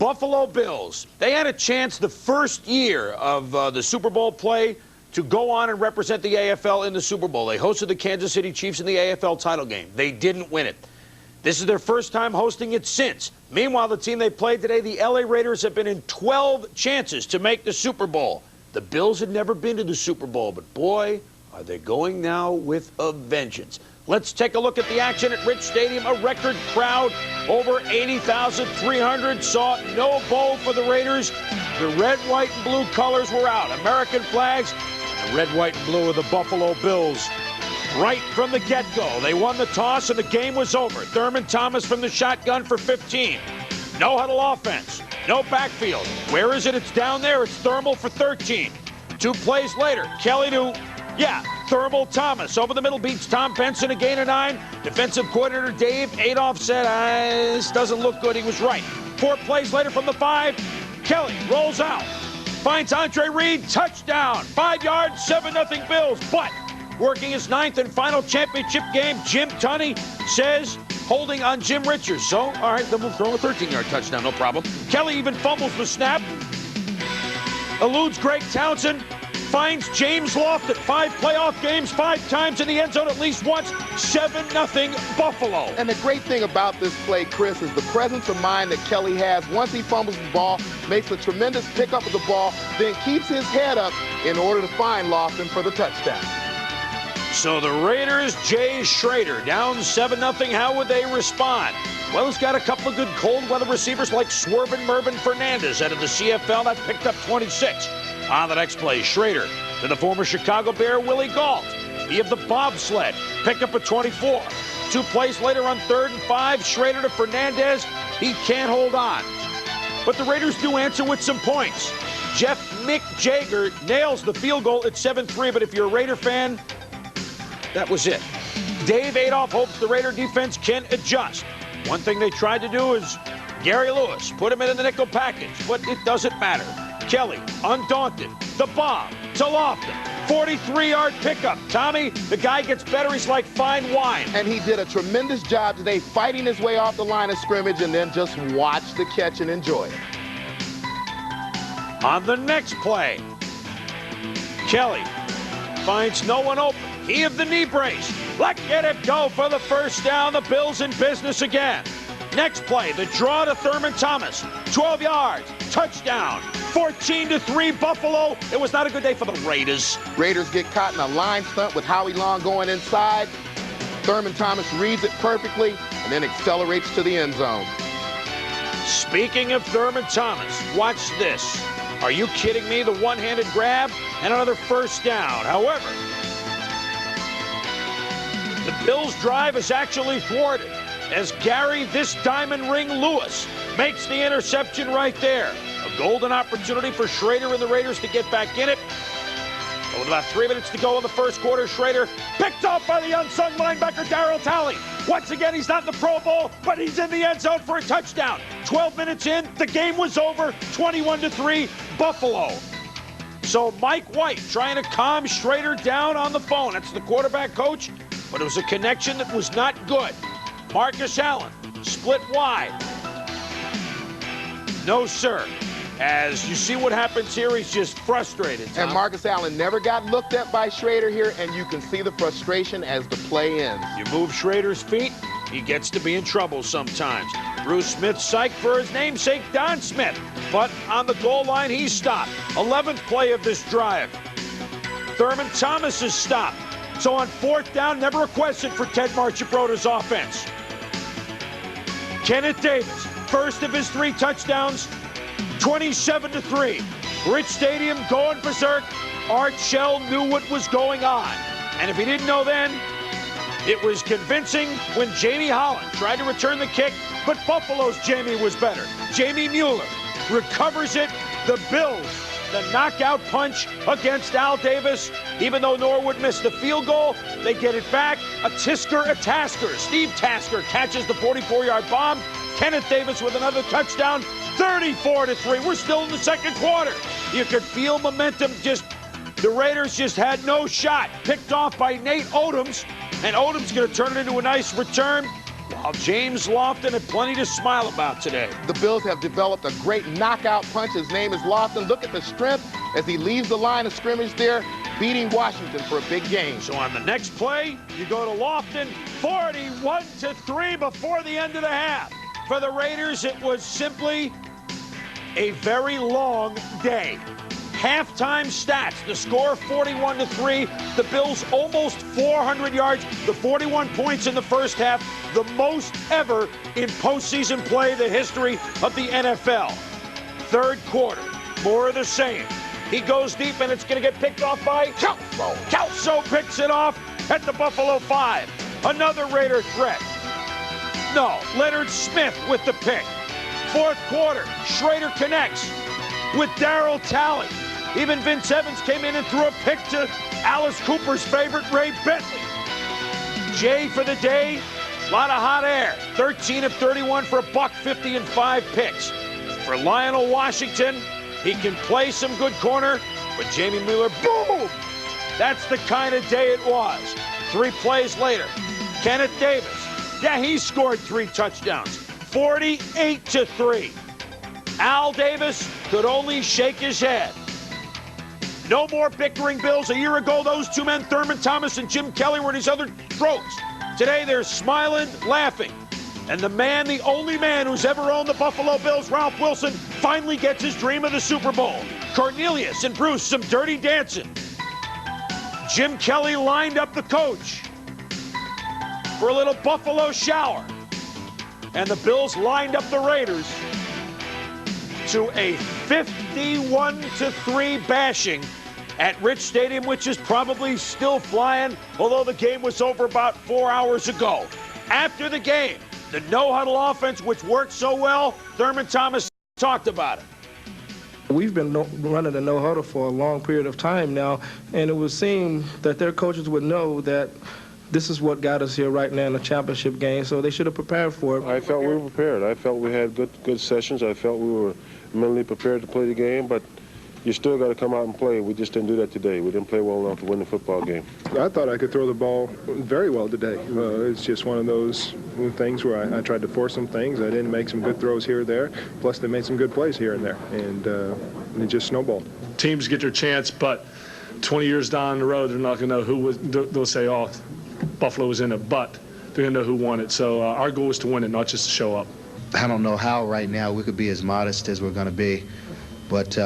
Buffalo Bills. They had a chance the first year of the Super Bowl play to go on and represent the AFL in the Super Bowl. They hosted the Kansas City Chiefs in the AFL title game. They didn't win it. This is their first time hosting it since. Meanwhile, the team they played today, the LA Raiders, have been in 12 chances to make the Super Bowl. The Bills had never been to the Super Bowl, but boy, are they going now with a vengeance. Let's take a look at the action at Rich Stadium. A record crowd, over 80,300, saw no bowl for the Raiders. The red, white, and blue colors were out. American flags, and the red, white, and blue of the Buffalo Bills. Right from the get-go, they won the toss and the game was over. Thurman Thomas from the shotgun for 15. No huddle offense, no backfield. Where is it? It's down there. It's Thermal for 13. 2 plays later, Kelly to, Thermal Thomas. Over the middle, beats Tom Benson, a gain of 9. Defensive coordinator Dave Adolph said, this doesn't look good. He was right. 4 plays later from the 5, Kelly rolls out. Finds Andre Reed, touchdown. 5 yards, 7-0 Bills. But working his 9th and final championship game, Jim Tunney says, holding on Jim Richards. So, all right, then we'll throw a 13-yard touchdown, no problem. Kelly even fumbles the snap. Eludes Greg Townsend. Finds James Lofton. 5 playoff games, 5 times in the end zone at least once. 7-0 Buffalo. And the great thing about this play, Chris, is the presence of mind that Kelly has. Once he fumbles the ball, makes a tremendous pickup of the ball, then keeps his head up in order to find Lofton for the touchdown. So the Raiders, Jay Schrader, down 7-0. How would they respond? Well, he's got a couple of good cold weather receivers like Swervin Mervin Fernandez out of the CFL that picked up 26. On the next play, Schrader to the former Chicago Bear, Willie Gault. He of the bobsled, picked up a 24. 2 plays later on 3rd and 5, Schrader to Fernandez. He can't hold on. But the Raiders do answer with some points. Jeff Mick Jagger nails the field goal at 7-3, but if you're a Raider fan, that was it. Dave Adolph hopes the Raider defense can adjust. One thing they tried to do is Gary Lewis, put him in the nickel package, but it doesn't matter. Kelly, undaunted, the bomb to Lofton. 43-yard pickup. Tommy, the guy gets better. He's like fine wine. And he did a tremendous job today fighting his way off the line of scrimmage and then just watch the catch and enjoy it. On the next play, Kelly finds no one open. He of the knee brace. Let it go for the first down. The Bills in business again. Next play, the draw to Thurman Thomas. 12 yards, touchdown. 14-3 Buffalo. It was not a good day for the Raiders. Raiders get caught in a line stunt with Howie Long going inside. Thurman Thomas reads it perfectly and then accelerates to the end zone. Speaking of Thurman Thomas, watch this. Are you kidding me? The one-handed grab and another first down. However, the Bills' drive is actually thwarted as Gary "This Diamond Ring" Lewis makes the interception right there. A golden opportunity for Schrader and the Raiders to get back in it. But with about 3 minutes to go in the first quarter, Schrader picked off by the unsung linebacker Darryl Talley. Once again, he's not in the Pro Bowl, but he's in the end zone for a touchdown. 12 minutes in, the game was over, 21-3 Buffalo. So Mike White trying to calm Schrader down on the phone. That's the quarterback coach, but it was a connection that was not good. Marcus Allen, split wide. No, sir. As you see what happens here, he's just frustrated, Tom. And Marcus Allen never got looked at by Schrader here, and you can see the frustration as the play ends. You move Schrader's feet, he gets to be in trouble sometimes. Bruce Smith psyched for his namesake, Don Smith. But on the goal line, he's stopped. 11th play of this drive. Thurman Thomas is stopped. So on 4th down, never a question for Ted Marchibroda's offense. Kenneth Davis, first of his 3 touchdowns, 27-3. Rich Stadium going berserk. Art Shell knew what was going on. And if he didn't know then, it was convincing when Jamie Holland tried to return the kick, but Buffalo's Jamie was better. Jamie Mueller recovers it. The Bills, the knockout punch against Al Davis. Even though Norwood missed the field goal, they get it back. A Tasker. Steve Tasker catches the 44-yard bomb. Kenneth Davis with another touchdown. 34-3. We're still in the second quarter. You could feel momentum. The Raiders just had no shot. Picked off by Nate Odoms, and Odoms going to turn it into a nice return. While James Lofton had plenty to smile about today. The Bills have developed a great knockout punch. His name is Lofton. Look at the strength as he leaves the line of scrimmage there, beating Washington for a big game. So on the next play, you go to Lofton, 41-3 before the end of the half. For the Raiders, it was simply a very long day. Halftime stats, the score 41-3. The Bills almost 400 yards, the 41 points in the first half, the most ever in postseason play, the history of the NFL. Third quarter, more of the same. He goes deep, and it's going to get picked off by Kelso. Kelso picks it off at the Buffalo 5. Another Raider threat. No, Leonard Smith with the pick. Fourth quarter, Schrader connects with Darryl Talley. Even Vince Evans came in and threw a pick to Alice Cooper's favorite, Ray Bentley. Jay for the day, a lot of hot air. 13 of 31 for $150 and 5 picks. For Lionel Washington, he can play some good corner, but Jamie Mueller, boom! That's the kind of day it was. 3 plays later, Kenneth Davis, yeah, he scored 3 touchdowns, 48-3. Al Davis could only shake his head. No more bickering Bills. A year ago, those two men, Thurman Thomas and Jim Kelly, were in his other throats. Today, they're smiling, laughing. And the man, the only man who's ever owned the Buffalo Bills, Ralph Wilson, finally gets his dream of the Super Bowl. Cornelius and Bruce, some dirty dancing. Jim Kelly lined up the coach for a little Buffalo shower. And the Bills lined up the Raiders to a 51-3 bashing at Rich Stadium, which is probably still flying, although the game was over about 4 hours ago. After the game, the no-huddle offense, which worked so well, Thurman Thomas talked about it. We've been running a no-huddle for a long period of time now, and it would seem that their coaches would know that this is what got us here right now in the championship game, so they should have prepared for it. I felt we were prepared. I felt we had good sessions. I felt we were mentally prepared to play the game, but you still got to come out and play. We just didn't do that today. We didn't play well enough to win the football game. I thought I could throw the ball very well today. It's just one of those things where I tried to force some things. I didn't make some good throws here or there. Plus, they made some good plays here and there, and it just snowballed. Teams get their chance, but 20 years down the road, they're not going to know who was. They'll say, "Oh, Buffalo was in it," but they're going to know who won it. So our goal is to win it, not just to show up. I don't know how right now we could be as modest as we're going to be, but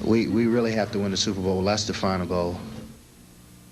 we really have to win the Super Bowl. That's the final goal.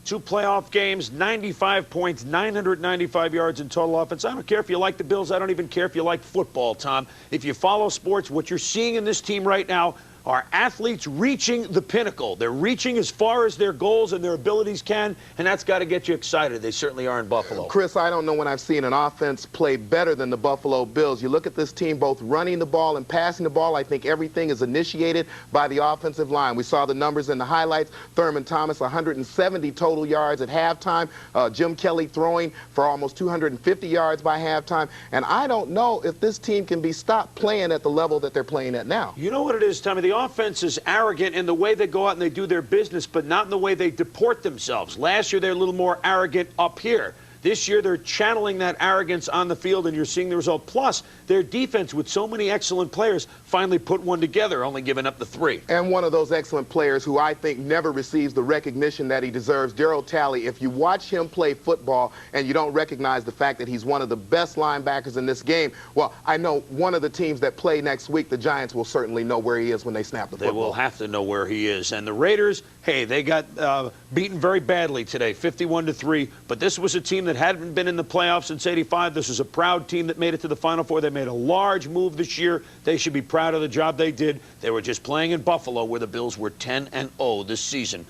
2 playoff games, 95 points, 995 yards in total offense. I don't care if you like the Bills. I don't even care if you like football, Tom. If you follow sports, what you're seeing in this team right now are athletes reaching the pinnacle. They're reaching as far as their goals and their abilities can, and that's got to get you excited. They certainly are in Buffalo. Chris, I don't know when I've seen an offense play better than the Buffalo Bills. You look at this team both running the ball and passing the ball. I think everything is initiated by the offensive line. We saw the numbers in the highlights. Thurman Thomas, 170 total yards at halftime. Jim Kelly throwing for almost 250 yards by halftime. And I don't know if this team can be stopped playing at the level that they're playing at now. You know what it is, Tommy? The offense is arrogant in the way they go out and they do their business, but not in the way they deport themselves. Last year, they're a little more arrogant up here. This year, they're channeling that arrogance on the field, and you're seeing the result. Plus, their defense, with so many excellent players, finally put one together, only giving up the 3. And one of those excellent players who I think never receives the recognition that he deserves, Darryl Talley. If you watch him play football and you don't recognize the fact that he's one of the best linebackers in this game, well, I know one of the teams that play next week, the Giants, will certainly know where he is when they snap the football. They will have to know where he is. And the Raiders, hey, they got beaten very badly today, 51-3. But this was a team that hadn't been in the playoffs since '85. This is a proud team that made it to the Final Four. They made a large move this year. They should be proud of the job they did. They were just playing in Buffalo, where the Bills were 10-0 this season.